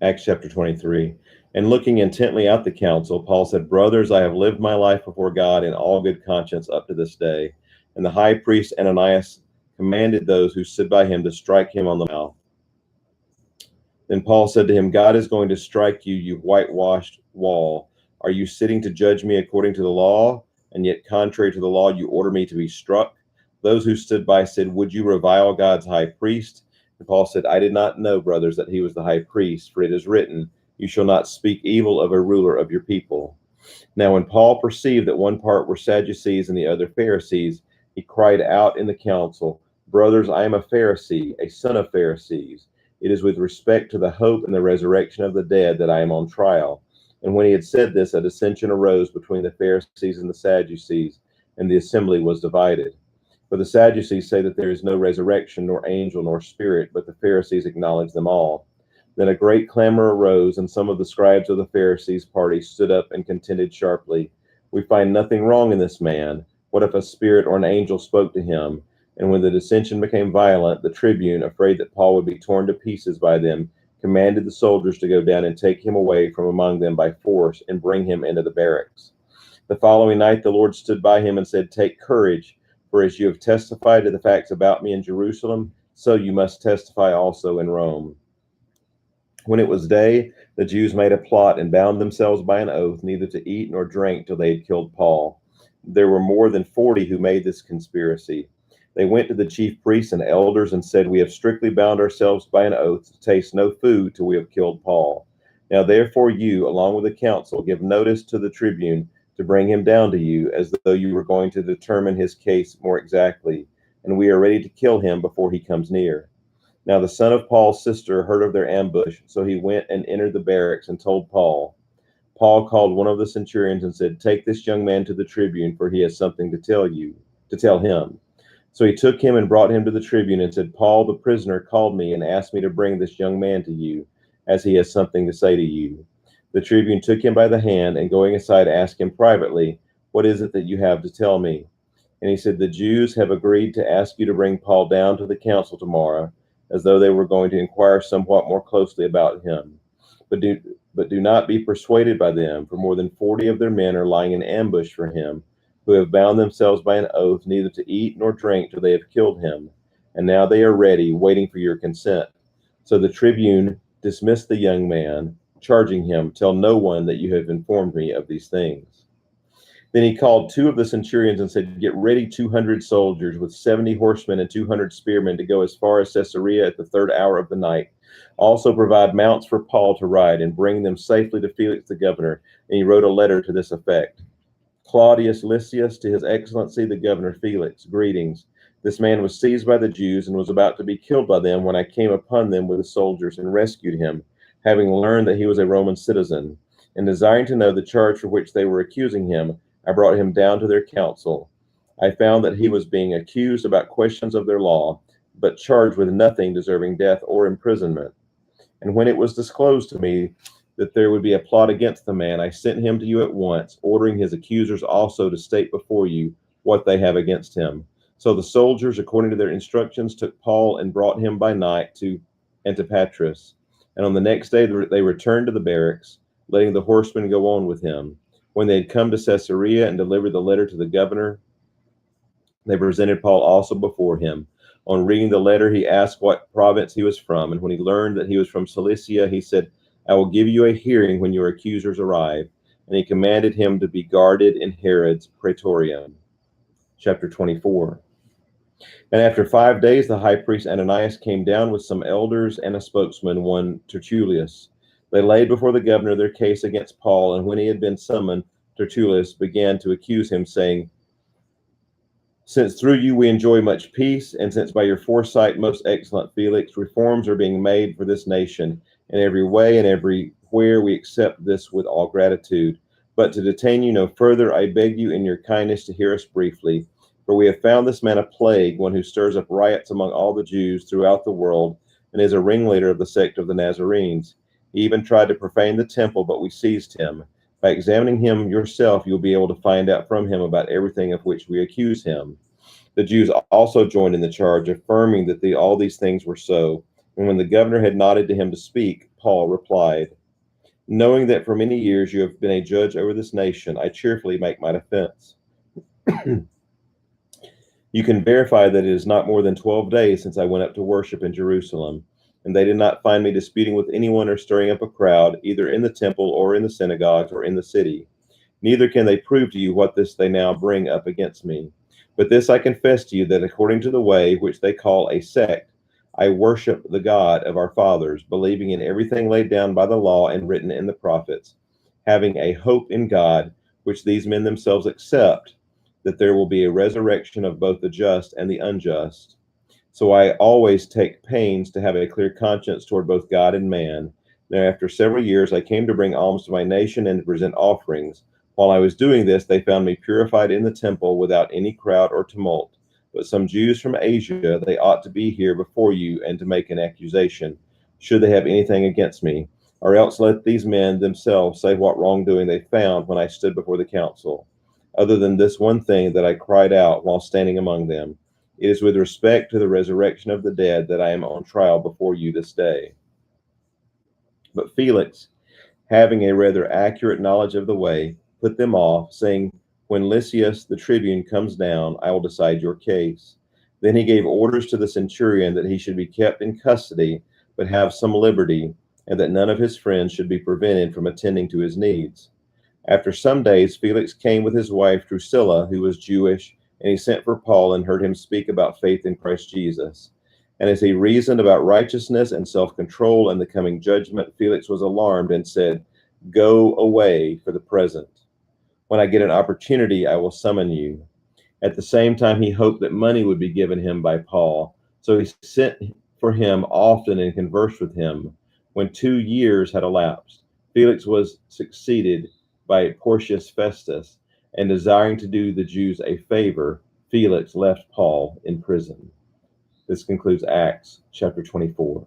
Acts chapter 23. And looking intently at the council, Paul said, Brothers, I have lived my life before God in all good conscience up to this day. And the high priest Ananias commanded those who stood by him to strike him on the mouth. Then Paul said to him, God is going to strike you, you whitewashed wall. Are you sitting to judge me according to the law? And yet, contrary to the law, you order me to be struck? Those who stood by said, Would you revile God's high priest? And Paul said, I did not know, brothers, that he was the high priest, for it is written, You shall not speak evil of a ruler of your people. Now, when Paul perceived that one part were Sadducees and the other Pharisees, he cried out in the council, Brothers, I am a Pharisee, a son of Pharisees. It is with respect to the hope and the resurrection of the dead that I am on trial. And when he had said this, a dissension arose between the Pharisees and the Sadducees, and the assembly was divided. For the Sadducees say that there is no resurrection, nor angel, nor spirit, but the Pharisees acknowledge them all. Then a great clamor arose, and some of the scribes of the Pharisees' party stood up and contended sharply. We find nothing wrong in this man. What if a spirit or an angel spoke to him? And when the dissension became violent, the tribune, afraid that Paul would be torn to pieces by them, commanded the soldiers to go down and take him away from among them by force and bring him into the barracks. The following night the Lord stood by him and said, Take courage, for as you have testified to the facts about me in Jerusalem, so you must testify also in Rome. When it was day, the Jews made a plot and bound themselves by an oath neither to eat nor drink till they had killed Paul. There were more than 40 who made this conspiracy. They went to the chief priests and elders and said, We have strictly bound ourselves by an oath to taste no food till we have killed Paul. Now therefore you, along with the council, give notice to the tribune to bring him down to you, as though you were going to determine his case more exactly, and we are ready to kill him before he comes near. Now the son of Paul's sister heard of their ambush, so he went and entered the barracks and told Paul. Paul called one of the centurions and said, Take this young man to the tribune, for he has something to tell him. So he took him and brought him to the tribune and said, Paul, the prisoner, called me and asked me to bring this young man to you, as he has something to say to you. The tribune took him by the hand and going aside asked him privately, What is it that you have to tell me? And he said, The Jews have agreed to ask you to bring Paul down to the council tomorrow, as though they were going to inquire somewhat more closely about him. But do not be persuaded by them, for more than 40 of their men are lying in ambush for him, who have bound themselves by an oath neither to eat nor drink till they have killed him. And now they are ready, waiting for your consent. So the tribune dismissed the young man, charging him, Tell no one that you have informed me of these things. Then he called 2 of the centurions and said, Get ready 200 soldiers with 70 horsemen and 200 spearmen to go as far as Caesarea at the 3rd hour of the night. Also provide mounts for Paul to ride and bring them safely to Felix the governor. And he wrote a letter to this effect. Claudius Lysias, to his excellency the governor Felix, greetings. This man was seized by the Jews and was about to be killed by them when I came upon them with the soldiers and rescued him, having learned that he was a Roman citizen. And desiring to know the charge for which they were accusing him, I brought him down to their council. I found that he was being accused about questions of their law, but charged with nothing deserving death or imprisonment. And when it was disclosed to me that there would be a plot against the man, I sent him to you at once, ordering his accusers also to state before you what they have against him. So the soldiers, according to their instructions, took Paul and brought him by night to Antipatris. And on the next day they returned to the barracks, letting the horsemen go on with him. When they had come to Caesarea and delivered the letter to the governor, they presented Paul also before him. On reading the letter, he asked what province he was from, and when he learned that he was from Cilicia, he said, I will give you a hearing when your accusers arrive. And he commanded him to be guarded in Herod's praetorium. Chapter 24. And after 5 days, the high priest Ananias came down with some elders and a spokesman, one Tertullus. They laid before the governor their case against Paul, and when he had been summoned, Tertullus began to accuse him, saying, Since through you we enjoy much peace, and since by your foresight, most excellent Felix, reforms are being made for this nation, in every way and everywhere we accept this with all gratitude. But to detain you no further, I beg you in your kindness to hear us briefly, for we have found this man a plague, one who stirs up riots among all the Jews throughout the world, and is a ringleader of the sect of the Nazarenes. He even tried to profane the temple, but we seized him. By examining him yourself, you'll be able to find out from him about everything of which we accuse him. The Jews also joined in the charge, affirming that all these things were so. And when the governor had nodded to him to speak, Paul replied, knowing that for many years you have been a judge over this nation, I cheerfully make my defense. You can verify that it is not more than 12 days since I went up to worship in Jerusalem, and they did not find me disputing with anyone or stirring up a crowd, either in the temple or in the synagogues or in the city. Neither can they prove to you what this they now bring up against me. But this I confess to you, that according to the way which they call a sect, I worship the God of our fathers, believing in everything laid down by the law and written in the prophets, having a hope in God, which these men themselves accept, that there will be a resurrection of both the just and the unjust. So I always take pains to have a clear conscience toward both God and man. Now, after several years, I came to bring alms to my nation and to present offerings. While I was doing this, they found me purified in the temple without any crowd or tumult. But some Jews from Asia, they ought to be here before you and to make an accusation, should they have anything against me. Or else let these men themselves say what wrongdoing they found when I stood before the council. Other than this one thing that I cried out while standing among them, it is with respect to the resurrection of the dead that I am on trial before you this day. But Felix, having a rather accurate knowledge of the way, put them off, saying, when Lysias the tribune comes down, I will decide your case. Then he gave orders to the centurion that he should be kept in custody, but have some liberty, and that none of his friends should be prevented from attending to his needs. After some days, Felix came with his wife Drusilla, who was Jewish, and he sent for Paul and heard him speak about faith in Christ Jesus. And as he reasoned about righteousness and self-control and the coming judgment, Felix was alarmed and said, go away for the present. When I get an opportunity, I will summon you. At the same time, he hoped that money would be given him by Paul. So he sent for him often and conversed with him. When 2 years had elapsed, Felix was succeeded by Porcius Festus, and desiring to do the Jews a favor, Felix left Paul in prison. This concludes Acts chapter 24.